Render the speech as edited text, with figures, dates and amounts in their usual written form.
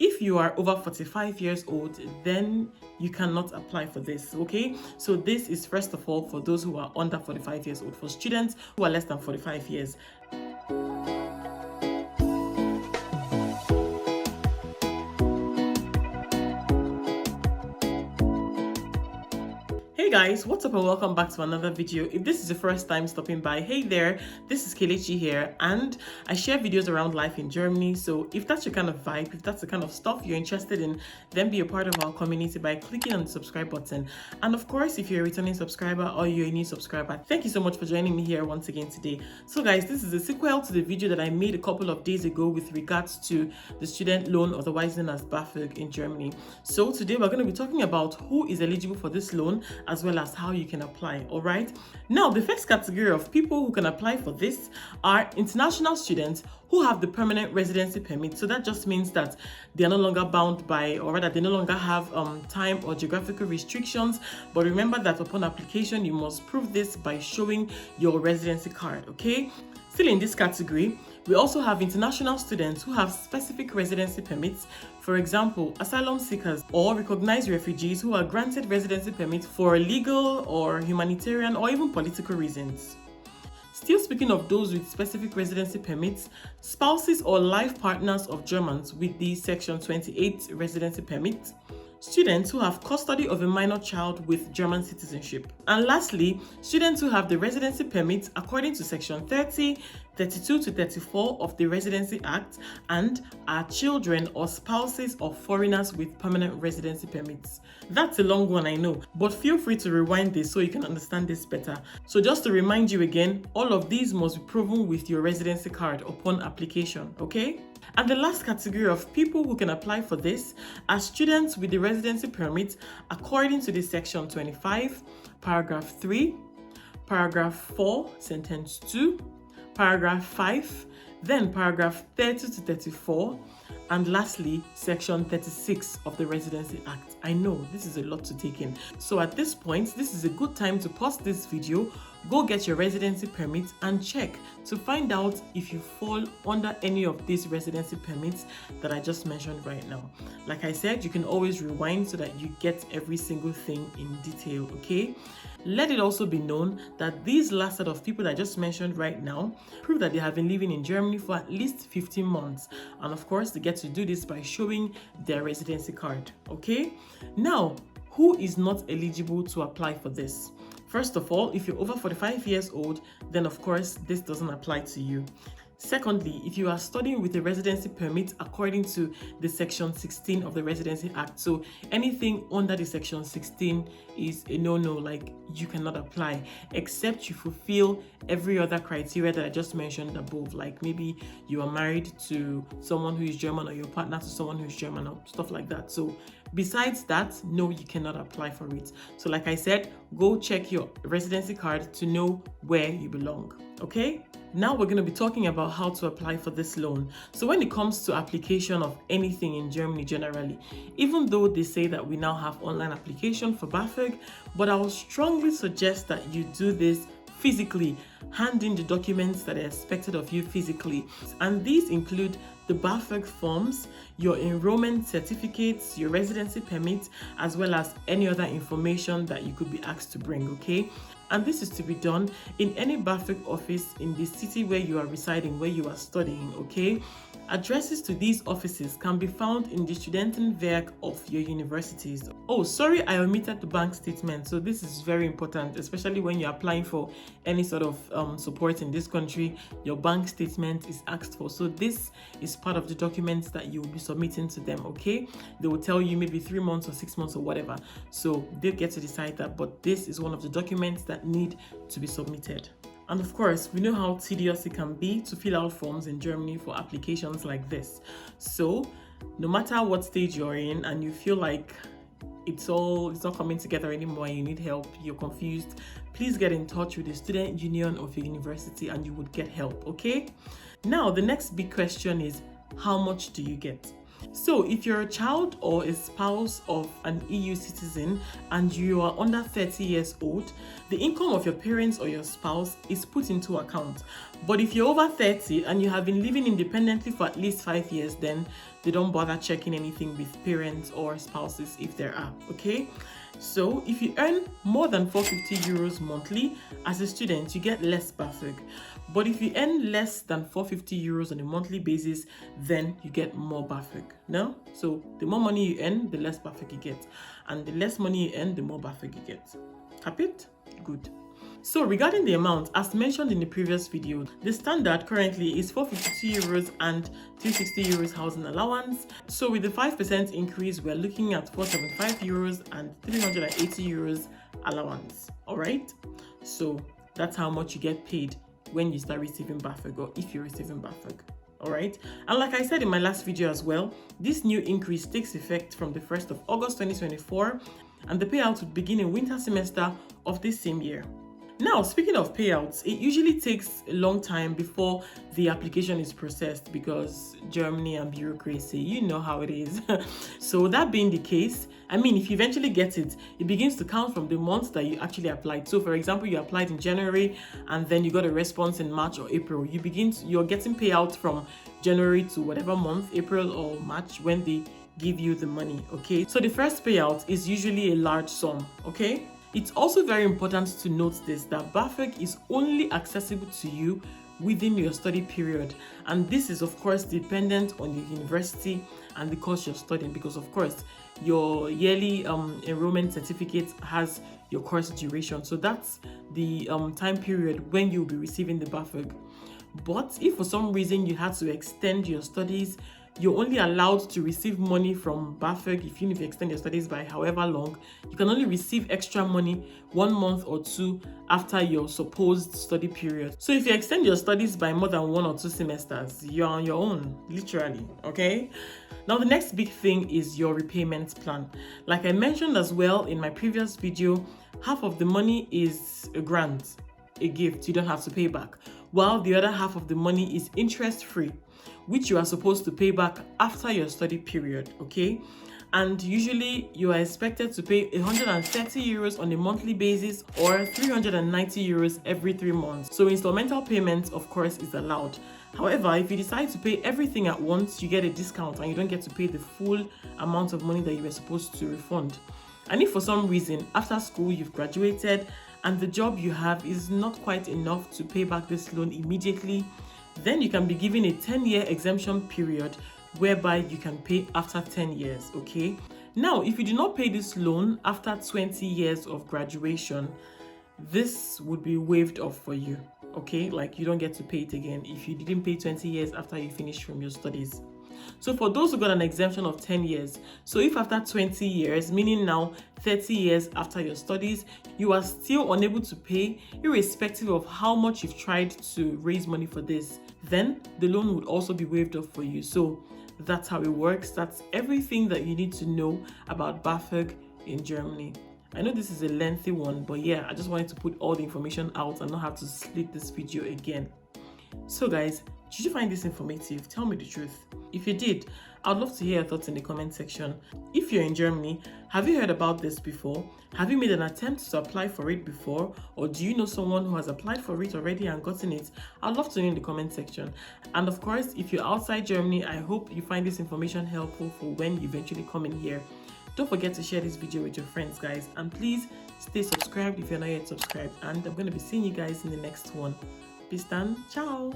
If you are over 45 years old, then you cannot apply for this, okay? So this is first of all for those who are under 45 years old. For students who are less than 45 years, hey guys, what's up and welcome back to another video. If this is your first time stopping by, hey there, this is Kelechi here, and I share videos around life in Germany. So if that's your kind of vibe, if that's the kind of stuff you're interested in, then be a part of our community by clicking on the subscribe button. And of course, if you're a returning subscriber or you're a new subscriber, thank you so much for joining me here once again today. So guys, this is a sequel to the video that I made a couple of days ago with regards to the student loan, otherwise known as Bafög in Germany. So today we're going to be talking about who is eligible for this loan, as well as how you can apply. All right, now the first category of people who can apply for this are international students who have the permanent residency permit. So that just means that they are no longer bound by, or rather they no longer have time or geographical restrictions. But remember that upon application you must prove this by showing your residency card. Okay, still in this category, we also have international students who have specific residency permits. For example, asylum seekers or recognized refugees who are granted residency permits for legal or humanitarian or even political reasons. Still speaking of those with specific residency permits, spouses or life partners of Germans with the Section 28 residency permit, students who have custody of a minor child with German citizenship, and lastly, students who have the residency permit according to Section 30, 32 to 34 of the Residency Act and are children or spouses of foreigners with permanent residency permits. That's a long one, I know, but feel free to rewind this so you can understand this better. So just to remind you again, all of these must be proven with your residency card upon application, okay? And the last category of people who can apply for this are students with the residency permit according to the Section 25, Paragraph 3, Paragraph 4, Sentence 2, Paragraph 5, then Paragraph 30 to 34, and lastly, Section 36 of the Residency Act. I know this is a lot to take in. So at this point, this is a good time to pause this video, go get your residency permit and check to find out if you fall under any of these residency permits that I just mentioned right now. Like I said, you can always rewind so that you get every single thing in detail, okay? Let it also be known that these last set of people that I just mentioned right now prove that they have been living in Germany for at least 15 months. And of course, they get to do this by showing their residency card, okay? Now, who is not eligible to apply for this? First of all, if you're over 45 years old, then of course, this doesn't apply to you. Secondly, if you are studying with a residency permit according to the Section 16 of the Residency Act, so anything under the Section 16 is a no-no, like you cannot apply, except you fulfill every other criteria that I just mentioned above, like maybe you are married to someone who is German or your partner to someone who is German or stuff like that. So besides that, no, you cannot apply for it. So like I said, go check your residency card to know where you belong, okay? Now we're going to be talking about how to apply for this loan. So when it comes to application of anything in Germany generally, even though they say that we now have online application for Bafög, but I would strongly suggest that you do this physically, hand in the documents that are expected of you physically. And these include the Bafög forms, your enrollment certificates, your residency permit, as well as any other information that you could be asked to bring, okay? And this is to be done in any Bafög office in the city where you are residing, where you are studying, okay? Addresses to these offices can be found in the Studentenwerk of your universities. Oh, sorry, I omitted the bank statement. So this is very important, especially when you're applying for any sort of support in this country. Your bank statement is asked for. So this is part of the documents that you will be submitting to them, okay? They will tell you maybe 3 months or 6 months or whatever. So they get to decide that, but this is one of the documents that need to be submitted. And of course, we know how tedious it can be to fill out forms in Germany for applications like this. So no matter what stage you're in and you feel like it's not coming together anymore and you need help, you're confused, please get in touch with the student union of your university and you would get help, okay? Now, the next big question is, how much do you get? So if you're a child or a spouse of an EU citizen and you are under 30 years old, the income of your parents or your spouse is put into account. But if you're over 30 and you have been living independently for at least 5 years, then they don't bother checking anything with parents or spouses if there are, okay? So if you earn more than 450 euros monthly as a student, you get less Bafög. But if you earn less than 450 euros on a monthly basis, then you get more Bafög. No? So the more money you earn, the less Bafög you get. And the less money you earn, the more Bafög you get. Capit? Good. So regarding the amount, as mentioned in the previous video, the standard currently is 452 euros and 360 euros housing allowance. So with the 5% increase, we're looking at 475 euros and 380 euros allowance. All right. So that's how much you get paid when you start receiving Bafög, or if you're receiving Bafög. All right. And like I said in my last video as well, this new increase takes effect from the 1st of August 2024, and the payout would begin in winter semester of this same year. Now, speaking of payouts, it usually takes a long time before the application is processed because Germany and bureaucracy, you know how it is. So that being the case, I mean, if you eventually get it, it begins to count from the month that you actually applied. So for example, you applied in January and then you got a response in March or April. You're getting payout from January to whatever month, April or March, when they give you the money, okay? So the first payout is usually a large sum, okay? It's also very important to note this, that Bafög is only accessible to you within your study period, and this is of course dependent on your university and the course you're studying, because of course your yearly enrollment certificate has your course duration, so that's the time period when you'll be receiving the Bafög. But if for some reason you had to extend your studies, you're only allowed to receive money from Bafög if you extend your studies by however long. You can only receive extra money 1 month or 2 after your supposed study period. So if you extend your studies by more than 1 or 2 semesters, you're on your own, literally, okay? Now the next big thing is your repayment plan. Like I mentioned as well in my previous video, half of the money is a grant, a gift you don't have to pay back, while the other half of the money is interest-free, which you are supposed to pay back after your study period, okay? And usually you are expected to pay 130 euros on a monthly basis or 390 euros every 3 months. So installmental payment, of course, is allowed. However, if you decide to pay everything at once, you get a discount and you don't get to pay the full amount of money that you were supposed to refund. And if for some reason after school you've graduated and the job you have is not quite enough to pay back this loan immediately, then you can be given a 10-year exemption period whereby you can pay after 10 years, okay? Now, if you do not pay this loan after 20 years of graduation, this would be waived off for you, okay? Like, you don't get to pay it again if you didn't pay 20 years after you finished from your studies. So for those who got an exemption of 10 years, so if after 20 years, meaning now 30 years after your studies, you are still unable to pay, irrespective of how much you've tried to raise money for this, then the loan would also be waived off for you. So that's how it works. That's everything that you need to know about Bafög in Germany. I know this is a lengthy one, but yeah, I just wanted to put all the information out and not have to split this video again. So guys, did you find this informative? Tell me the truth. If you did, I'd love to hear your thoughts in the comment section. If you're in Germany, have you heard about this before? Have you made an attempt to apply for it before? Or do you know someone who has applied for it already and gotten it? I'd love to know in the comment section. And of course, if you're outside Germany, I hope you find this information helpful for when you eventually come in here. Don't forget to share this video with your friends, guys. And please stay subscribed if you're not yet subscribed. And I'm going to be seeing you guys in the next one. Bis dann. Ciao.